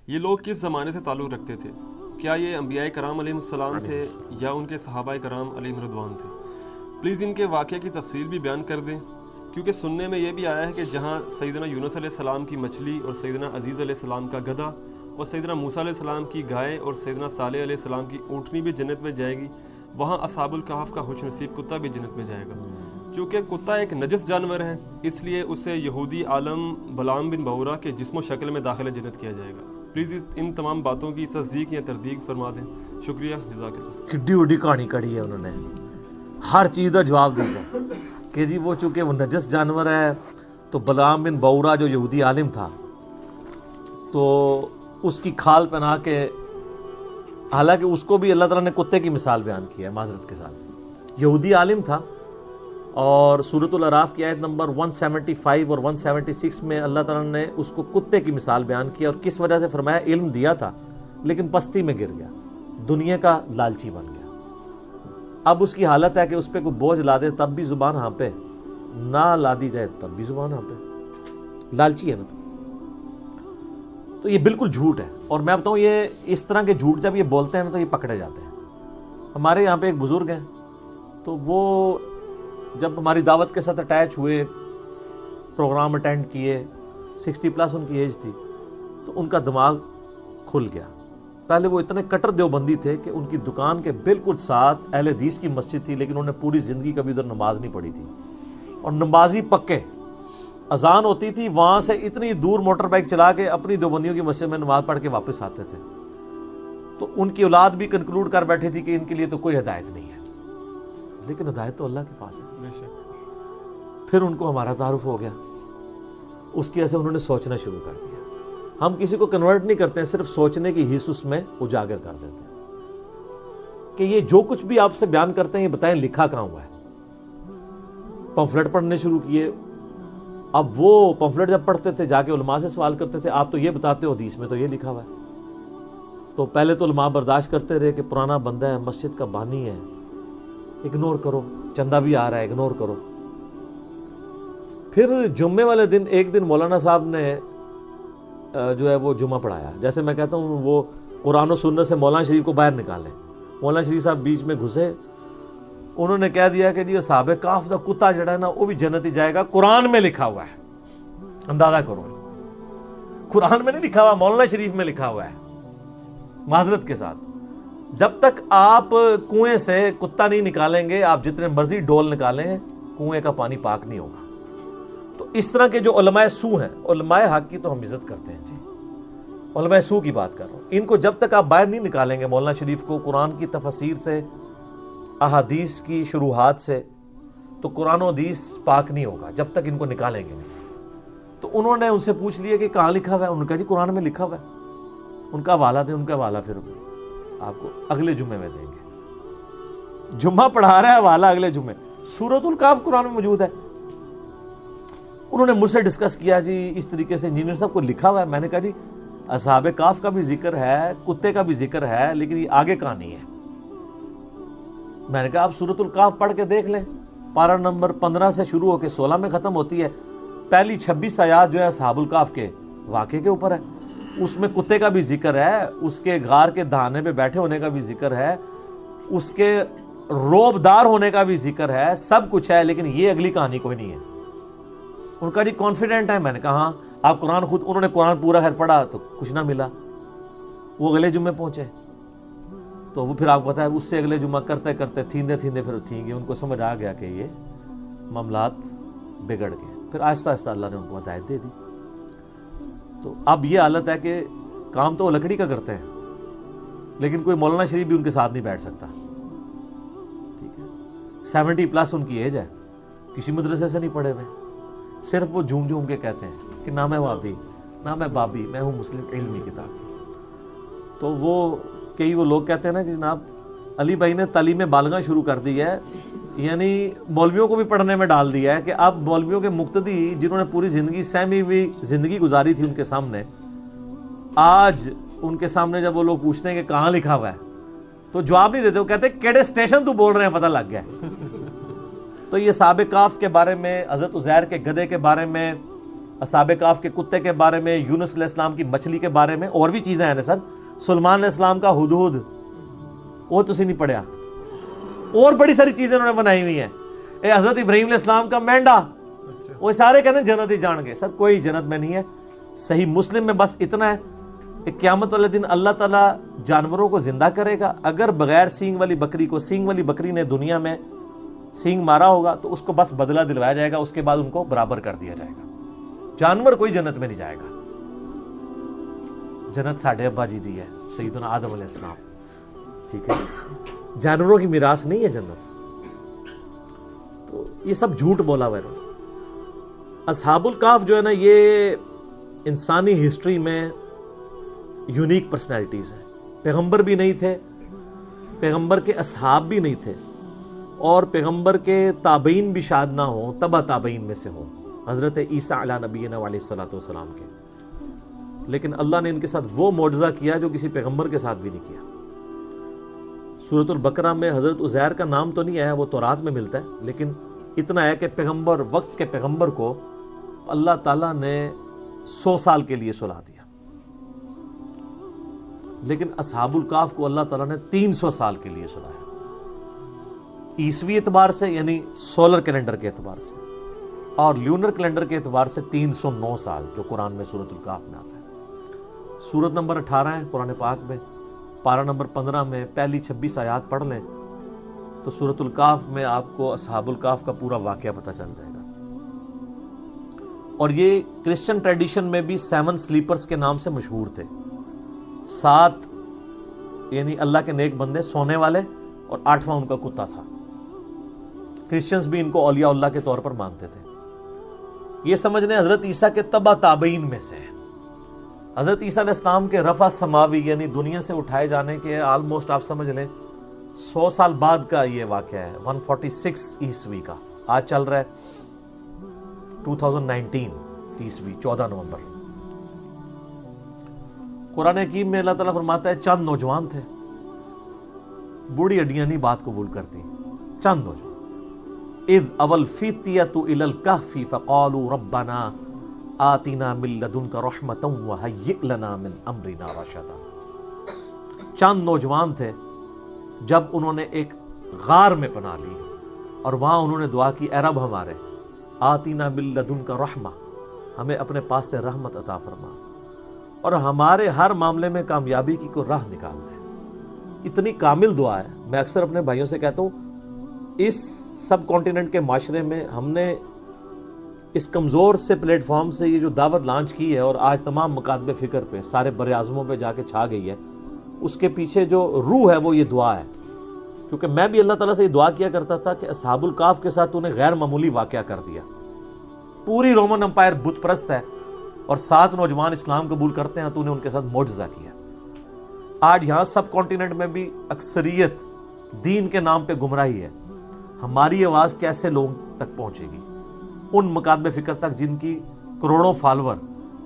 یہ لوگ کس زمانے سے تعلق رکھتے تھے؟ کیا یہ انبیاء کرام علیہ السلام تھے یا ان کے صحابہ کرام علیہ رضوان تھے؟ پلیز ان کے واقعے کی تفصیل بھی بیان کر دیں، کیونکہ سننے میں یہ بھی آیا ہے کہ جہاں سیدنا یونس علیہ السلام کی مچھلی اور سیدنا عزیز علیہ السلام کا گدھا اور سیدنا موسیٰ علیہ السلام کی گائے اور سیدنا صالح علیہ السلام کی اونٹنی بھی جنت میں جائے گی، وہاں اصحاب الکہف کا خوش نصیب کتا بھی جنت میں جائے گا۔ چونکہ کتا ایک نجس جانور ہے، اس لیے اسے یہودی عالم بلعام بن بعورہ کے جسم و شکل میں داخل جنت کیا جائے گا۔ پلیز ان تمام باتوں کی تصدیق یا تردید فرما دیں، شکریہ، جزاک اللہ۔ کڈی وڈی کہانی کڑی ہے انہوں نے، ہر چیز کا جواب دیا کہ جی وہ چونکہ وہ نجس جانور ہے تو بلعام بن بعورہ جو یہودی عالم تھا تو اس کی کھال پہنا کے، حالانکہ اس کو بھی اللہ تعالیٰ نے کتے کی مثال بیان کی ہے، معذرت کے ساتھ یہودی عالم تھا، اور سورۃ الاعراف کی آیت نمبر 175 اور 176 میں اللہ تعالیٰ نے اس کو کتے کی مثال بیان کی، اور کس وجہ سے فرمایا؟ علم دیا تھا لیکن پستی میں گر گیا، دنیا کا لالچی بن گیا۔ اب اس کی حالت ہے کہ اس پہ کوئی بوجھ لا دے تب بھی زبان ہانپے، نہ لا دی جائے تب بھی زبان ہانپے، لالچی ہے نا۔ تو یہ بالکل جھوٹ ہے، اور میں بتاؤں یہ اس طرح کے جھوٹ جب یہ بولتے ہیں نا تو یہ پکڑے جاتے ہیں۔ ہمارے یہاں پہ ایک بزرگ ہیں، تو وہ جب ہماری دعوت کے ساتھ اٹیچ ہوئے، پروگرام اٹینڈ کیے، 60+ ان کی ایج تھی، تو ان کا دماغ کھل گیا۔ پہلے وہ اتنے کٹر دیوبندی تھے کہ ان کی دکان کے بالکل ساتھ اہل حدیث کی مسجد تھی، لیکن انہوں نے پوری زندگی کبھی ادھر نماز نہیں پڑھی تھی، اور نمازی پکے، اذان ہوتی تھی وہاں سے اتنی دور موٹر بائک چلا کے اپنی دیوبندیوں کی مسجد میں نماز پڑھ کے واپس آتے تھے۔ تو ان کی اولاد بھی کنکلوڈ کر بیٹھی تھی کہ ان کے لیے تو کوئی ہدایت نہیں ہے، لیکن ہدایت تو اللہ کے پاس ہے۔ پھر ان کو ہمارا تعارف ہو گیا، اس کی وجہ سے انہوں نے سوچنا شروع کر دیا۔ ہم کسی کو کنورٹ نہیں کرتے ہیں، صرف سوچنے کی حص اس میں اجاگر کر دیتے ہیں کہ یہ جو کچھ بھی آپ سے بیان کرتے ہیں یہ بتائیں لکھا کہاں ہوا ہے۔ پمفلٹ پڑھنے شروع کیے، اب وہ پمفلٹ جب پڑھتے تھے جا کے علماء سے سوال کرتے تھے، آپ تو یہ بتاتے ہو حدیث میں تو یہ لکھا ہوا ہے۔ تو پہلے تو علماء برداشت کرتے رہے کہ پرانا بندہ ہے، مسجد کا بانی ہے، اگنور کرو، چندہ بھی آ رہا ہے، اگنور کرو۔ پھر جمعے والے دن ایک دن مولانا صاحب نے جو ہے وہ جمعہ پڑھایا، جیسے میں کہتا ہوں وہ قرآن و سنت سے مولانا شریف کو باہر نکالیں، مولانا شریف صاحب بیچ میں گھسے، انہوں نے کہہ دیا کہ جی اصحاب کہف کا کتا جڑا ہے نا وہ بھی جنت ہی جائے گا، قرآن میں لکھا ہوا ہے۔ اندازہ کرو، قرآن میں نہیں لکھا ہوا، مولانا شریف میں لکھا ہوا ہے۔ معذرت کے ساتھ جب تک آپ کنویں سے کتا نہیں نکالیں گے، آپ جتنے مرضی ڈول نکالیں کنویں کا پانی پاک نہیں ہوگا۔ تو اس طرح کے جو علماء سو ہیں، علماء حق کی تو ہم عزت کرتے ہیں جی، علماء سو کی بات کر رہا ہوں، ان کو جب تک آپ باہر نہیں نکالیں گے مولانا شریف کو قرآن کی تفسیر سے، احادیث کی شروحات سے، تو قرآن و حدیث پاک نہیں ہوگا جب تک ان کو نکالیں گے نہیں۔ تو انہوں نے ان سے پوچھ لیا کہ کہاں لکھا ہوا ہے، انہوں نے کہا جی قرآن میں لکھا ہوا ہے۔ ان کا حوالہ دیں، ان کا حوالہ پھر آپ کو اگلے جمعے میں دیں گے۔ جمعہ پڑھا رہا ہے، حوالہ اگلے جمعے، سورۃ الکہف قرآن میں موجود ہے۔ انہوں نے مجھ سے ڈسکس کیا جی اس طریقے سے انجینئر صاحب کو لکھا ہوا ہے۔ میں نے کہا جی اصحاب کہف کا بھی ذکر ہے، کتے کا بھی ذکر ہے، لیکن یہ آگے کہاں نہیں ہے۔ میں نے کہا آپ سورۃ الکہف پڑھ کے دیکھ لیں، پارہ نمبر 15 سے شروع ہو کے 16 میں ختم ہوتی ہے، پہلی 26 آیات جو ہے اصحاب الکہف کے واقعے کے اوپر ہے، اس میں کتے کا بھی ذکر ہے، اس کے غار کے دہانے پہ بیٹھے ہونے کا بھی ذکر ہے، اس کے روبدار ہونے کا بھی ذکر ہے، سب کچھ ہے، لیکن یہ اگلی کہانی کوئی نہیں ہے۔ ان کا جی کانفیڈنٹ ہے، میں نے کہا ہاں آپ قرآن خود، انہوں نے قرآن پورا خیر پڑھا تو کچھ نہ ملا، وہ اگلے جمعے پہنچے، تو وہ پھر آپ کو پتا ہے اس سے اگلے جمعہ کرتے کرتے تھیندے پھر تھیں گے، ان کو سمجھ آ گیا کہ یہ معاملات بگڑ گئے، پھر آہستہ آہستہ اللہ نے ان کو ہدایت دے دی۔ تو اب یہ حالت ہے کہ کام تو وہ لکڑی کا کرتے ہیں، لیکن کوئی مولانا شریف بھی ان کے ساتھ نہیں بیٹھ سکتا، ٹھیک ہے، 70+ ان کی ایج ہے، کسی مدرسے سے نہیں پڑھے ہوئے، صرف وہ جھوم جھوم کے کہتے ہیں کہ نہ میں وہابی، نہ میں بابی، میں ہوں مسلم علمی کتاب۔ تو وہ کئی وہ لوگ کہتے ہیں نا کہ جناب علی بھائی نے تعلیم بالغاں شروع کر دی ہے، یعنی مولویوں کو بھی پڑھنے میں ڈال دیا ہے کہ اب مولویوں کے مقتدی جنہوں نے پوری زندگی سہمی ہوئی زندگی گزاری تھی ان کے سامنے، آج ان کے سامنے جب وہ لوگ پوچھتے ہیں کہ کہاں لکھا ہوا ہے تو جواب نہیں دیتے، وہ کہتے ہیں کیڑے اسٹیشن تو بول رہے ہیں، پتہ لگ گیا ہے۔ تو یہ اصحاب کہف کے بارے میں، حضرت عزیر کے گدھے کے بارے میں، اصحاب کہف کے کتے کے بارے میں، یونس علیہ السلام کی مچھلی کے بارے میں، اور بھی چیزیں ہیں نا سر. سلیمان علیہ السلام کا ہدہد، وہ تسی نہیں پڑھیا. اور بڑی ساری چیزیں انہوں نے بنائی ہوئی ہیں. حضرت ابراہیم علیہ السلام کا مینڈا، وہ سارے کہتے ہیں جنت ہی جان گے. سر کوئی جنت میں نہیں ہے. صحیح مسلم میں بس اتنا ہے کہ قیامت والے دن اللہ تعالیٰ جانوروں کو زندہ کرے گا. اگر بغیر سینگ والی بکری کو سینگ والی بکری نے دنیا میں سینگ مارا ہوگا تو اس کو بس بدلہ دلوایا جائے گا، اس کے بعد ان کو برابر کر دیا جائے گا. جانور کوئی جنت میں نہیں جائے گا. جنت ساڈے ابا جی دی ہے، سیدنا آدم علیہ السلام. ٹھیک ہے، جانوروں کی میراث نہیں ہے جنت. تو یہ سب جھوٹ بولا ہوا ہے. اصحاب الکہف جو ہے نا، یہ انسانی ہسٹری میں یونیک پرسنالٹیز ہیں. پیغمبر بھی نہیں تھے، پیغمبر کے اصحاب بھی نہیں تھے، اور پیغمبر کے تابعین بھی شاید نہ ہوں، تبع تابعین میں سے ہوں، حضرت عیسیٰ علیہ نبینا علیہ الصلوۃ والسلام کے. لیکن اللہ نے ان کے ساتھ وہ معجزہ کیا جو کسی پیغمبر کے ساتھ بھی نہیں کیا. سورۃ البقرہ میں حضرت عزیر کا نام تو نہیں آیا، وہ تورات میں ملتا ہے، لیکن اتنا ہے کہ پیغمبر، وقت کے پیغمبر کو اللہ تعالیٰ نے 100 سال کے لیے سلا دیا. لیکن اصحاب الکہف کو اللہ تعالیٰ نے 300 سال کے لیے سلایا. عیسوی اعتبار سے یعنی سولر کیلنڈر کے اعتبار سے، اور لیونر کیلنڈر کے اعتبار سے 309 سال، جو قرآن میں سورۃ الکہف میں آتا ہے. سورت نمبر 18 ہے قرآن پاک میں، پارہ نمبر 15 میں پہلی 26 آیات پڑھ لیں تو سورۃ الکہف میں آپ کو اصحاب الکہف کا پورا واقعہ پتہ چل جائے گا. اور یہ کرسچن ٹریڈیشن میں بھی 7 سلیپرز کے نام سے مشہور تھے. 7 یعنی اللہ کے نیک بندے سونے والے، اور 8واں ان کا کتا تھا. کرسچنز بھی ان کو اولیاء اللہ کے طور پر مانتے تھے. یہ سمجھ لیں حضرت عیسیٰ کے تبع تابعین میں سے ہیں. حضرت عیسیٰ علیہ السلام کے رفع سماوی یعنی دنیا سے اٹھائے جانے کے آلموسٹ آپ سمجھ لیں 100 سال بعد کا یہ واقعہ ہے. 146 عیسوی کا، آج چل رہا ہے 2019 عیسوی 14 نومبر. قرآن حکیم میں اللہ تعالیٰ فرماتا ہے چند نوجوان تھے، بوڑھی ہڈیاں نہیں بات قبول کرتی، چند نوجوان. اذ اول فیتیۃ الی الکہف فقالوا ربنا آتنا من لدنک رحمۃ وہیئ لنا من امرنا رشدا. چند نوجوان تھے جب انہوں نے ایک غار میں پناہ لی، اور وہاں انہوں نے دعا کی، اے رب ہمارے آتنا من لدنک رحمہ، ہمیں اپنے پاس سے رحمت عطا فرما، اور ہمارے ہر معاملے میں کامیابی کی کوئی راہ نکال دے. اتنی کامل دعا ہے. میں اکثر اپنے بھائیوں سے کہتا ہوں اس سب کانٹیننٹ کے معاشرے میں ہم نے اس کمزور سے پلیٹ فارم سے یہ جو دعوت لانچ کی ہے، اور آج تمام مکاتب فکر پہ سارے بر اعظموں پہ جا کے چھا گئی ہے، اس کے پیچھے جو روح ہے وہ یہ دعا ہے. کیونکہ میں بھی اللہ تعالیٰ سے یہ دعا کیا کرتا تھا کہ اصحاب الکہف کے ساتھ تو نے غیر معمولی واقعہ کر دیا. پوری رومن امپائر بت پرست ہے، اور 7 نوجوان اسلام قبول کرتے ہیں، تو نے ان کے ساتھ معجزہ کیا. آج یہاں سب کانٹیننٹ میں بھی اکثریت دین کے نام پہ گمراہی ہے. ہماری آواز کیسے لوگوں تک پہنچے گی؟ ان مکاتب فکر تک جن کی کروڑوں فالوور،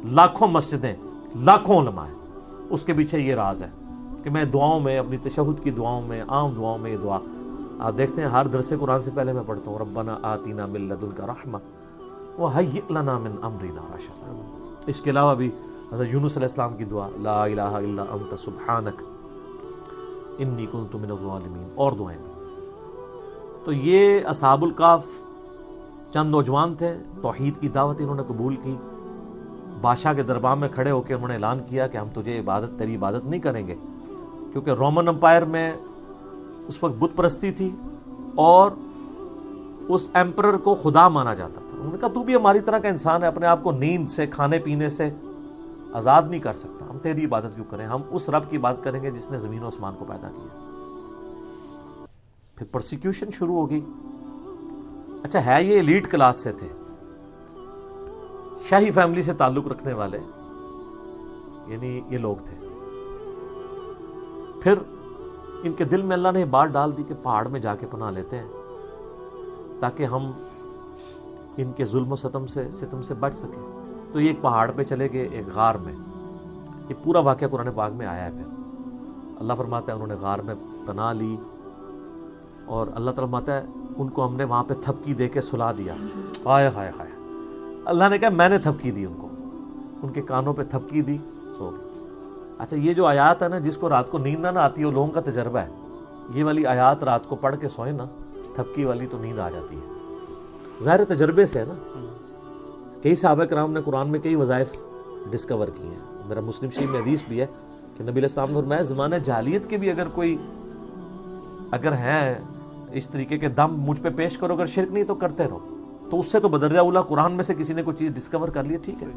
لاکھوں مسجدیں، لاکھوں علماء ہیں. اس کے پیچھے یہ راز ہے کہ میں دعاؤں میں، اپنی تشہد کی دعاؤں میں، عام دعاؤں میں یہ دعا آپ دیکھتے ہیں ہر درس قرآن سے پہلے میں پڑھتا ہوں، ربنا آتینا من لدنک رحمہ وہیئ لنا من امرنا رشدا. اس کے علاوہ بھی حضرت یونس علیہ السلام کی دعا، لا الہ الا انت سبحانک انی کنت من الظالمین، اور دعائیں بھی. تو یہ اصحاب الکہف چند نوجوان تھے، توحید کی دعوت انہوں نے قبول کی. بادشاہ کے دربار میں کھڑے ہو کے انہوں نے اعلان کیا کہ ہم تیری عبادت نہیں کریں گے، کیونکہ رومن امپائر میں اس وقت بت پرستی تھی، اور اس ایمپرر کو خدا مانا جاتا تھا. انہوں نے کہا تو بھی ہماری طرح کا انسان ہے، اپنے آپ کو نیند سے، کھانے پینے سے آزاد نہیں کر سکتا، ہم تیری عبادت کیوں کریں؟ ہم اس رب کی بات کریں گے جس نے زمین و آسمان کو پیدا کیا. پھر پرسیکیوشن شروع ہوگی. اچھا ہے یہ ایلیٹ کلاس سے تھے، شاہی فیملی سے تعلق رکھنے والے، یعنی یہ لوگ تھے. پھر ان کے دل میں اللہ نے یہ بات ڈال دی کہ پہاڑ میں جا کے پناہ لیتے ہیں تاکہ ہم ان کے ظلم و ستم سے بچ سکیں. تو یہ ایک پہاڑ پہ چلے گئے، ایک غار میں. یہ پورا واقعہ قرآن پاک میں آیا ہے. پھر اللہ فرماتا ہے انہوں نے غار میں پناہ لی، اور اللہ تعالیٰ فرماتا ہے ان کو ہم نے وہاں پہ تھپکی دے کے سلا دیا. ہائے ہائے ہائے، اللہ نے کہا میں نے تھپکی دی ان کو، ان کے کانوں پہ تھپکی دی، سو گئے۔ اچھا یہ جو آیات ہے نا، جس کو رات کو نیند نہ آتی ہے وہ لوگوں کا تجربہ ہے، یہ والی آیات رات کو پڑھ کے سوئیں نا، تھپکی والی تو نیند آ جاتی ہے، ظاہر تجربے سے ہے نا۔ کئی صحابہ کرام نے قرآن میں کئی وظائف ڈسکور کی ہیں، میرا مسلم شریف میں حدیث بھی ہے کہ نبی علیہ السلام نے فرمایا زمانہ جاہلیت کے بھی اگر ہیں اس طریقے کے دم مجھ پہ پیش کرو، اگر شرک نہیں تو کرتے رہو، تو اس سے تو بدرجہ اولا قرآن میں سے کسی نے کوئی چیز ڈسکور کر لی، ٹھیک ہے۔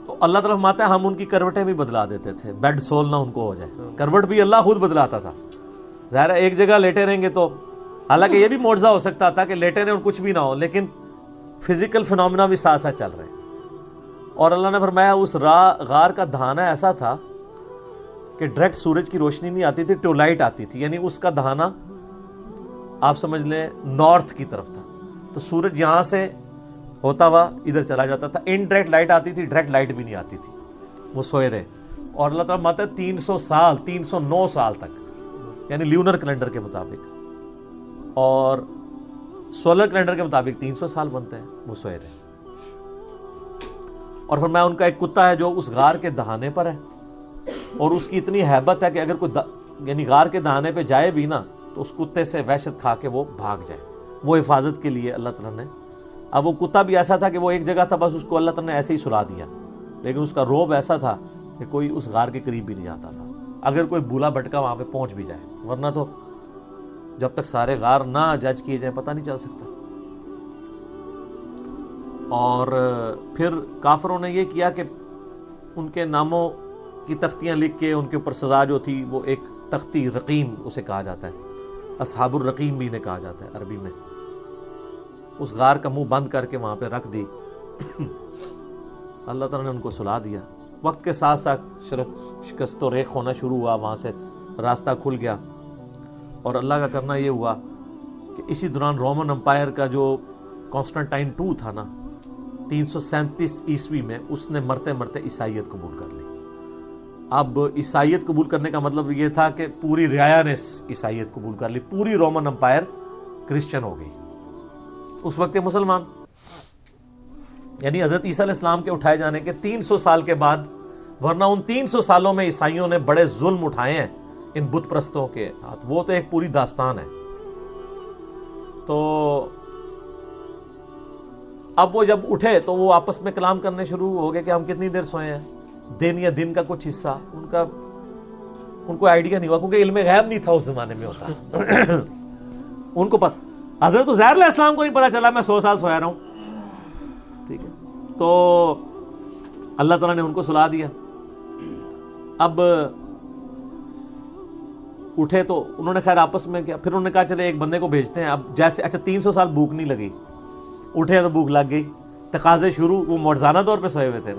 تو اللہ تعالیٰ فرماتا ہے ہم ان کی کروٹیں بھی بدلا دیتے تھے، بیڈ سول نہ ان کو ہو جائے، کروٹ بھی اللہ خود بدلاتا تھا۔ ظاہر ہے ایک جگہ لیٹے رہیں گے تو، حالانکہ یہ بھی معجزہ ہو سکتا تھا کہ لیٹے رہیں اور کچھ بھی نہ ہو، لیکن فزیکل فنومینا بھی ساتھ ساتھ چل رہے ہیں۔ اور اللہ نے فرمایا اس غار کا دہانہ ایسا تھا کہ ڈائریکٹ سورج کی روشنی نہیں آتی تھی، ٹیوب لائٹ آتی تھی، یعنی اس کا دہانہ آپ سمجھ لیں نارتھ کی طرف تھا، تو سورج یہاں سے ہوتا ہوا ادھر چلا جاتا تھا، انڈائریکٹ لائٹ آتی تھی، ڈائریکٹ لائٹ بھی نہیں آتی تھی، وہ سوئے رہے۔ اور اللہ تعالیٰ ماتا ہے 300 سال 309 سال تک، یعنی لیونر کیلنڈر کے مطابق، اور سولر کیلنڈر کے مطابق 300 سال بنتے ہیں، وہ سوئے رہے۔ اور پھر میں ان کا ایک کتا ہے جو اس غار کے دہانے پر ہے، اور اس کی اتنی ہیبت ہے کہ اگر کوئی یعنی غار کے دہانے پہ جائے بھی نا تو اس کتے سے وحشت کھا کے وہ بھاگ جائے، وہ حفاظت کے لیے اللہ تعالیٰ نے۔ اب وہ کتا بھی ایسا تھا کہ وہ ایک جگہ تھا، بس اس کو اللہ تعالیٰ نے ایسے ہی سلا دیا، لیکن اس کا روب ایسا تھا کہ کوئی اس غار کے قریب بھی نہیں جاتا تھا، اگر کوئی بھولا بھٹکا وہاں پہ پہنچ بھی جائے، ورنہ تو جب تک سارے غار نہ جج کیے جائیں پتہ نہیں چل سکتا۔ اور پھر کافروں نے یہ کیا کہ ان کے ناموں کی تختیاں لکھ کے ان کے اوپر سزا جو تھی، وہ ایک تختی رقیم اسے کہا جاتا ہے، اصحاب الرقیم بھی انہیں کہا جاتا ہے عربی میں، اس غار کا منہ بند کر کے وہاں پہ رکھ دی۔ اللہ تعالیٰ نے ان کو سلا دیا، وقت کے ساتھ ساتھ شکست و ریخ ہونا شروع ہوا، وہاں سے راستہ کھل گیا۔ اور اللہ کا کرنا یہ ہوا کہ اسی دوران رومن امپائر کا جو کانسٹنٹائن II تھا نا 337 عیسوی میں، اس نے مرتے مرتے عیسائیت قبول کر لی۔ اب عیسائیت قبول کرنے کا مطلب یہ تھا کہ پوری رعایا نے عیسائیت قبول کر لی، پوری رومن امپائر کرسچن ہو گئی اس وقت مسلمان، یعنی حضرت عیسیٰ علیہ السلام کے اٹھائے جانے کے 300 سال کے بعد، ورنہ ان 300 سالوں میں عیسائیوں نے بڑے ظلم اٹھائے ہیں ان بت پرستوں کے ہاتھ، وہ تو ایک پوری داستان ہے۔ تو اب وہ جب اٹھے تو وہ آپس میں کلام کرنے شروع ہو گئے کہ ہم کتنی دیر سوئے ہیں، دن یا دن کا کچھ حصہ، ان کو آئیڈیا نہیں ہوا، کیونکہ علم غیب نہیں تھا اس زمانے میں ہوتا ان کو حضرت عزیر علیہ السلام کو نہیں پتا چلا میں 100 سال سویا رہا ہوں، ٹھیک ہے۔ تو اللہ تعالیٰ نے ان کو سلا دیا۔ اب اٹھے تو انہوں نے خیر آپس میں کیا، پھر انہوں نے کہا چلے ایک بندے کو بھیجتے ہیں۔ اب جیسے اچھا 300 سال بھوک نہیں لگی، اٹھے تو بھوک لگ گئی، تقاضے شروع، وہ معجزانہ طور پہ سوئے ہوئے تھے،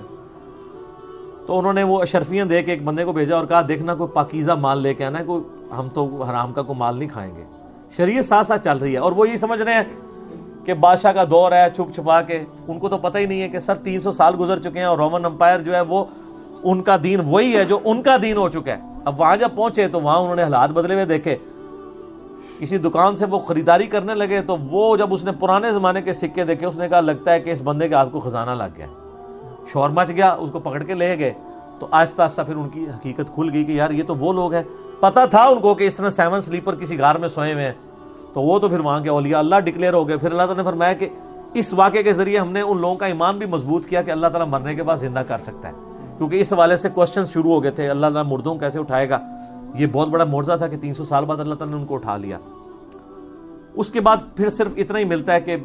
تو انہوں نے وہ اشرفیاں دے کے ایک بندے کو بھیجا اور کہا دیکھنا کوئی پاکیزہ مال لے کے آنا ہے، کوئی ہم تو حرام کا کوئی مال نہیں کھائیں گے۔ شریعت ساتھ ساتھ چل رہی ہے، اور وہ یہ سمجھ رہے ہیں کہ بادشاہ کا دور ہے، چھپ چھپا کے، ان کو تو پتہ ہی نہیں ہے کہ سر 300 سال گزر چکے ہیں، اور رومن امپائر جو ہے وہ ان کا دین وہی ہے جو ان کا دین ہو چکا ہے۔ اب وہاں جب پہنچے تو وہاں انہوں نے حالات بدلے ہوئے دیکھے، کسی دکان سے وہ خریداری کرنے لگے تو وہ جب اس نے پرانے زمانے کے سکے دیکھے، اس نے کہا لگتا ہے کہ اس بندے کے ہاتھ کو خزانہ لگ گیا، شور مچ گیا، اس کو پکڑ کے لے گئے۔ تو آہستہ آہستہ پھر ان کی حقیقت کھل گئی کہ یار یہ تو وہ لوگ ہیں، پتہ تھا ان کو کہ اس طرح 7 سلیپر کسی غار میں سوئے ہوئے ہیں، تو وہ تو پھر وہاں کے اولیاء اللہ ڈکلیئر ہو گئے۔ پھر اللہ تعالیٰ نے فرمایا کہ اس واقعے کے ذریعے ہم نے ان لوگوں کا ایمان بھی مضبوط کیا کہ اللہ تعالیٰ مرنے کے بعد زندہ کر سکتا ہے، کیونکہ اس حوالے سے کوسچنز شروع ہو گئے تھے، اللہ تعالیٰ مردوں کیسے اٹھائے گا۔ یہ بہت بڑا معجزہ تھا کہ 300 سال بعد اللہ تعالیٰ نے ان کو اٹھا لیا۔ اس کے بعد پھر صرف اتنا ہی ملتا ہے کہ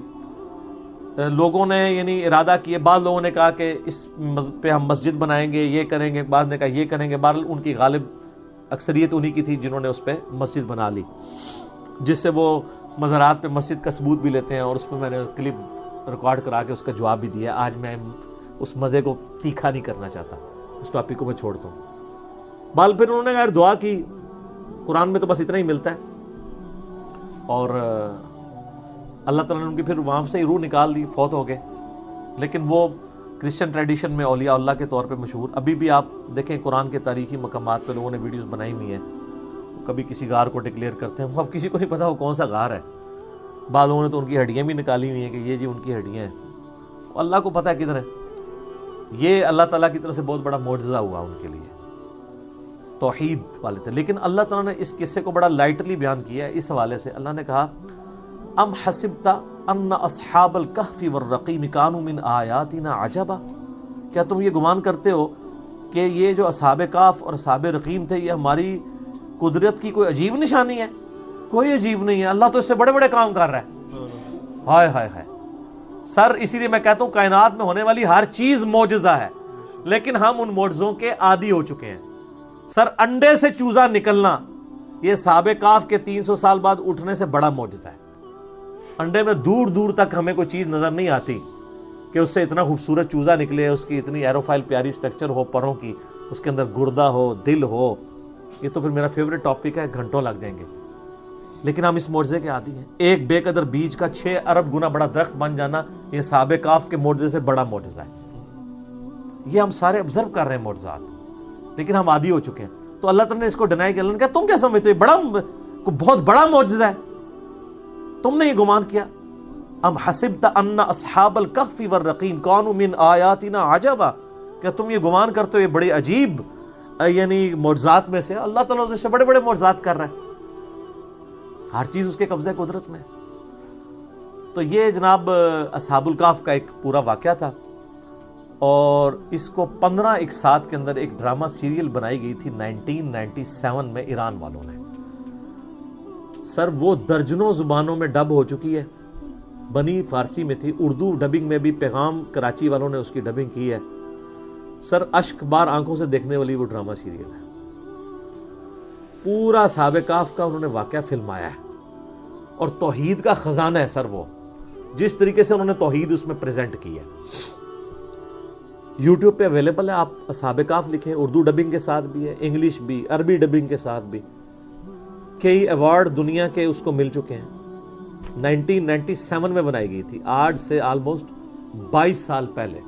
لوگوں نے یعنی ارادہ کیے، بعض لوگوں نے کہا کہ اس پہ ہم مسجد بنائیں گے، یہ کریں گے، بعض نے کہا یہ کریں گے، بہرحال ان کی غالب اکثریت انہی کی تھی جنہوں نے اس پہ مسجد بنا لی، جس سے وہ مزارات پہ مسجد کا ثبوت بھی لیتے ہیں، اور اس پہ میں نے کلپ ریکارڈ کرا کے اس کا جواب بھی دیا۔ آج میں اس مزے کو تیکھا نہیں کرنا چاہتا، اس ٹاپک کو میں چھوڑتا ہوں۔ بال پھر انہوں نے کہا دعا کی، قرآن میں تو بس اتنا ہی ملتا ہے، اور اللہ تعالیٰ نے ان کی پھر وہاں سے روح نکال دی، فوت ہو گئے۔ لیکن وہ کرسچن ٹریڈیشن میں اولیاء اللہ کے طور پہ مشہور، ابھی بھی آپ دیکھیں قرآن کے تاریخی مقامات پہ لوگوں نے ویڈیوز بنائی ہوئی ہیں، کبھی کسی غار کو ڈکلیئر کرتے ہیں، اب کسی کو نہیں پتا وہ کون سا غار ہے، بعض لوگوں نے تو ان کی ہڈیاں بھی نکالی ہوئی ہیں کہ یہ جی ان کی ہڈیاں ہیں، اللہ کو پتہ ہے کدھر ہے. یہ اللہ تعالیٰ کی طرف سے بہت بڑا معجزہ ہوا ان کے لیے، توحید والے تھے. لیکن اللہ تعالیٰ نے اس قصے کو بڑا لائٹلی بیان کیا ہے. اس حوالے سے اللہ نے کہا ام حسبت ان اصحاب الکہف والرقیم کانوا من آیاتنا عجبا، کیا تم یہ گمان کرتے ہو کہ یہ جو اصحاب کہف اور اصحاب رقیم تھے یہ ہماری قدرت کی کوئی عجیب نشانی ہے؟ کوئی عجیب نہیں ہے، اللہ تو اس سے بڑے بڑے کام کر رہا ہے. ہائے ہائے ہائے سر، اسی لیے میں کہتا ہوں کائنات میں ہونے والی ہر چیز معجزہ ہے، لیکن ہم ان معجزوں کے عادی ہو چکے ہیں. سر، انڈے سے چوزا نکلنا یہ اصحاب کہف کے 300 سال بعد اٹھنے سے بڑا معجزہ ہے. انڈے میں دور دور تک ہمیں کوئی چیز نظر نہیں آتی کہ اس سے اتنا خوبصورت چوزا نکلے، اس کی اتنی ایروفائل پیاری سٹرکچر ہو پروں کی، اس کے اندر گردہ ہو، دل ہو. یہ تو پھر میرا فیوریٹ ٹاپک ہے، گھنٹوں لگ جائیں گے. لیکن ہم اس معجزے کے عادی ہیں. ایک بے قدر بیج کا 6 ارب گنا بڑا درخت بن جانا یہ اصحاب کہف کے معجزے سے بڑا معجزہ ہے. یہ ہم سارے آبزرو کر رہے ہیں معجزات، لیکن ہم عادی ہو چکے ہیں. تو اللہ تعالیٰ نے اس کو ڈینائی کیا. اللہ نے کہا تم کیا سمجھتے ہو بڑا بہت بڑا معجزہ ہے، تم نے یہ گمان کیا. ام حسبت ان اصحاب الکہف والرقیم کانوا من آیاتنا عجبا، کیا تم یہ گمان کرتے ہو یہ بڑے عجیب یعنی معجزات میں سے؟ اللہ تعالیٰ اس سے بڑے بڑے معجزات کر رہا ہے، ہر چیز اس کے قبضہ قدرت میں. تو یہ جناب اصحاب الکہف کا ایک پورا واقعہ تھا، اور اس کو 15 اقساط کے اندر ایک ڈرامہ سیریل بنائی گئی تھی 1997 میں ایران والوں نے. سر وہ درجنوں زبانوں میں ڈب ہو چکی ہے، بنی فارسی میں تھی، اردو ڈبنگ میں بھی پیغام کراچی والوں نے اس کی ڈبنگ کی ہے. سر اشک بار آنکھوں سے دیکھنے والی وہ ڈرامہ سیریل ہے. پورا اصحاب کہف کا انہوں نے واقعہ فلمایا ہے، اور توحید کا خزانہ ہے سر وہ، جس طریقے سے انہوں نے توحید اس میں پریزنٹ کی ہے. یوٹیوب پہ اویلیبل ہے، آپ اصحاب کہف لکھیں، اردو ڈبنگ کے ساتھ بھی ہے، انگلش بھی، عربی ڈبنگ کے ساتھ بھی. کئی ایوارڈ دنیا کے اس کو مل چکے ہیں. 1997 میں بنائی گئی تھی، آج سے آلموسٹ 22 سال پہلے.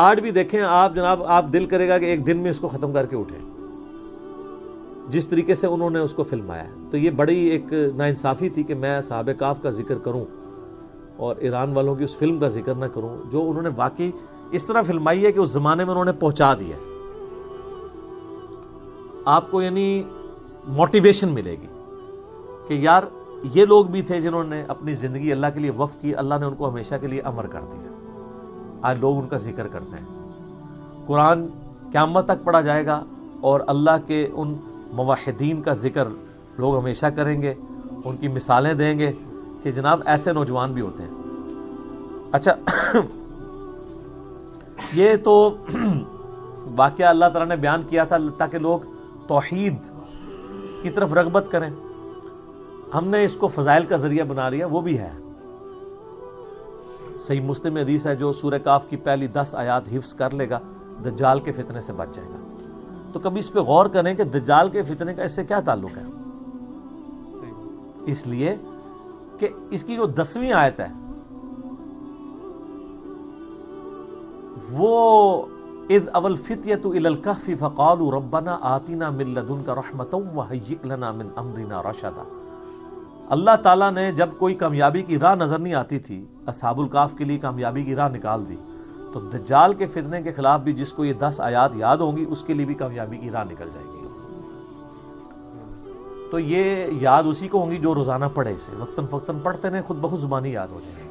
آج بھی دیکھیں آپ جناب، آپ دل کرے گا کہ ایک دن میں اس کو ختم کر کے اٹھیں، جس طریقے سے انہوں نے اس کو فلمایا ہے. تو یہ بڑی ایک ناانصافی تھی کہ میں اصحاب کہف کا ذکر کروں اور ایران والوں کی اس فلم کا ذکر نہ کروں، جو انہوں نے واقعی اس طرح فلمائی ہے کہ اس زمانے میں انہوں نے پہنچا دیا. آپ کو یعنی موٹیویشن ملے گی کہ یار یہ لوگ بھی تھے جنہوں نے اپنی زندگی اللہ کے لیے وقف کی، اللہ نے ان کو ہمیشہ کے لیے امر کر دیا. آج لوگ ان کا ذکر کرتے ہیں. قرآن قیامت تک پڑھا جائے گا، اور اللہ کے ان موحدین کا ذکر لوگ ہمیشہ کریں گے، ان کی مثالیں دیں گے کہ جناب ایسے نوجوان بھی ہوتے ہیں. اچھا یہ تو واقعہ اللہ تعالیٰ نے بیان کیا تھا تاکہ لوگ توحید کی طرف رغبت کریں. ہم نے اس کو فضائل کا ذریعہ بنا لیا، وہ بھی ہے. صحیح مسلم میں حدیث ہے جو سورہ کہف کی پہلی 10 آیات حفظ کر لے گا دجال کے فتنے سے بچ جائے گا. تو کبھی اس پہ غور کریں کہ دجال کے فتنے کا اس سے کیا تعلق ہے. اس لیے کہ اس کی جو 10ویں آیت ہے وہ اذ اول فتیۃ الی الکہف فقالوا ربنا آتنا من لدنک رحمۃ وہیئ لنا من امرنا رشدا. اللہ تعالیٰ نے جب کوئی کامیابی کی راہ نظر نہیں آتی تھی، اصحاب الکہف کے لیے کامیابی کی راہ نکال دی. تو دجال کے فتنے کے خلاف بھی جس کو یہ 10 آیات یاد ہوں گی اس کے لیے بھی کامیابی کی راہ نکل جائے گی. تو یہ یاد اسی کو ہوں گی جو روزانہ پڑھے، اسے وقتاً فوقتاً پڑھتے رہیں، خود بخود زبانی یاد ہو جائے گی.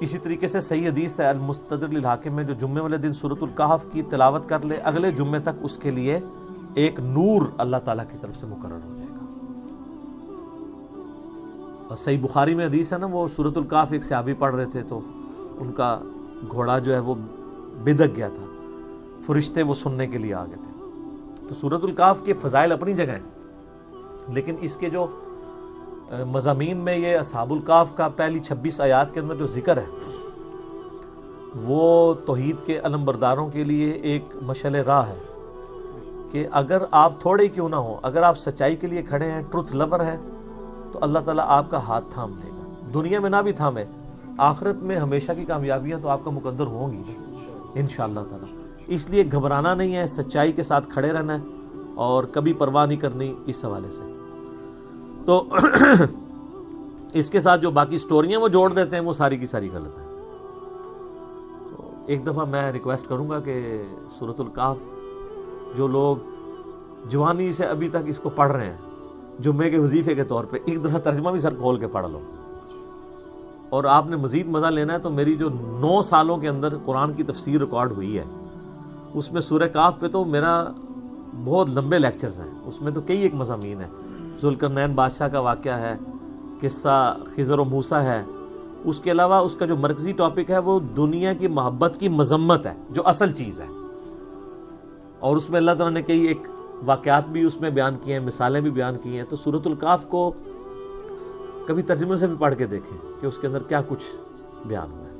اسی طریقے سے صحیح حدیث ہے المستدرک للحاکم میں جو جمعے والے دن سورۃ الکہف کی تلاوت کر لے، اگلے جمعے تک اس کے لیے ایک نور اللہ تعالیٰ کی طرف سے مقرر ہو جائے گا. اور صحیح بخاری میں حدیث ہے نا، وہ سورۃ الکہف ایک صحابی پڑھ رہے تھے تو ان کا گھوڑا جو ہے وہ بدک گیا تھا، فرشتے وہ سننے کے لیے آ گئے تھے. تو سورۃ الکہف کے فضائل اپنی جگہ ہیں، لیکن اس کے جو مضامین میں یہ اصحاب الکہف کا پہلی 26 آیات کے اندر جو ذکر ہے وہ توحید کے علمبرداروں کے لیے ایک مشعل راہ ہے کہ اگر آپ تھوڑے کیوں نہ ہو، اگر آپ سچائی کے لیے کھڑے ہیں، ٹروتھ لور ہیں، تو اللہ تعالیٰ آپ کا ہاتھ تھام لے گا. دنیا میں نہ بھی تھامے، آخرت میں ہمیشہ کی کامیابیاں تو آپ کا مقدر ہوں گی انشاءاللہ تعالیٰ. اس لیے گھبرانا نہیں ہے، سچائی کے ساتھ کھڑے رہنا ہے اور کبھی پرواہ نہیں کرنی اس حوالے سے. تو اس کے ساتھ جو باقی سٹوریاں وہ جوڑ دیتے ہیں وہ ساری کی ساری غلط ہیں. تو ایک دفعہ میں ریکویسٹ کروں گا کہ سورۃ الکہف جو لوگ جوانی سے ابھی تک اس کو پڑھ رہے ہیں جمعے کے وظیفے کے طور پہ ایک دفعہ ترجمہ بھی سر کھول کے پڑھ لو. اور آپ نے مزید مزہ لینا ہے تو میری جو 9 سالوں کے اندر قرآن کی تفسیر ریکارڈ ہوئی ہے اس میں سورہ کہف پہ تو میرا بہت لمبے لیکچرز ہیں. اس میں تو کئی ایک مضامین ہیں. ذوالقرنین بادشاہ کا واقعہ ہے, قصہ خضر و موسیٰ ہے. اس کے علاوہ اس کا جو مرکزی ٹاپک ہے وہ دنیا کی محبت کی مذمت ہے جو اصل چیز ہے. اور اس میں اللہ تعالیٰ نے کئی ایک واقعات بھی اس میں بیان کیے ہیں, مثالیں بھی بیان کی ہیں. تو سورۃ الکہف کو کبھی ترجمے سے بھی پڑھ کے دیکھیں کہ اس کے اندر کیا کچھ بیان ہوا ہے.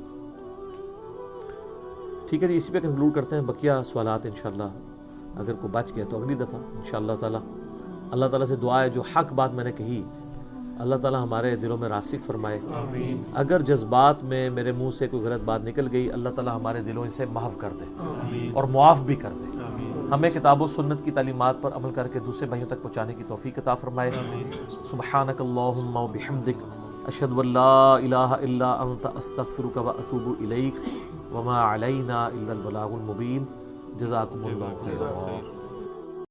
ٹھیک ہے جی, اسی پہ کنکلوڈ کرتے ہیں. بقیہ سوالات انشاءاللہ اگر کوئی بچ گیا تو اگلی دفعہ انشاءاللہ تعالیٰ. اللہ تعالیٰ سے دعا ہے جو حق بات میں نے کہی اللہ تعالیٰ ہمارے دلوں میں راسخ فرمائے. آمین. اگر جذبات میں میرے منہ سے کوئی غلط بات نکل گئی اللہ تعالیٰ ہمارے دلوں سے محو کر دے آمین. اور معاف بھی کر دے. آمین. ہمیں کتاب و سنت کی تعلیمات پر عمل کر کے دوسرے بھائیوں تک پہنچانے کی توفیق عطا فرمائے. سبحانک اللہم و بحمدک اشہد ان لا الہ الا انت استغفرک و اتوب الیک وما علینا الا البلاغ المبین. جزاکم اللہ خیرا.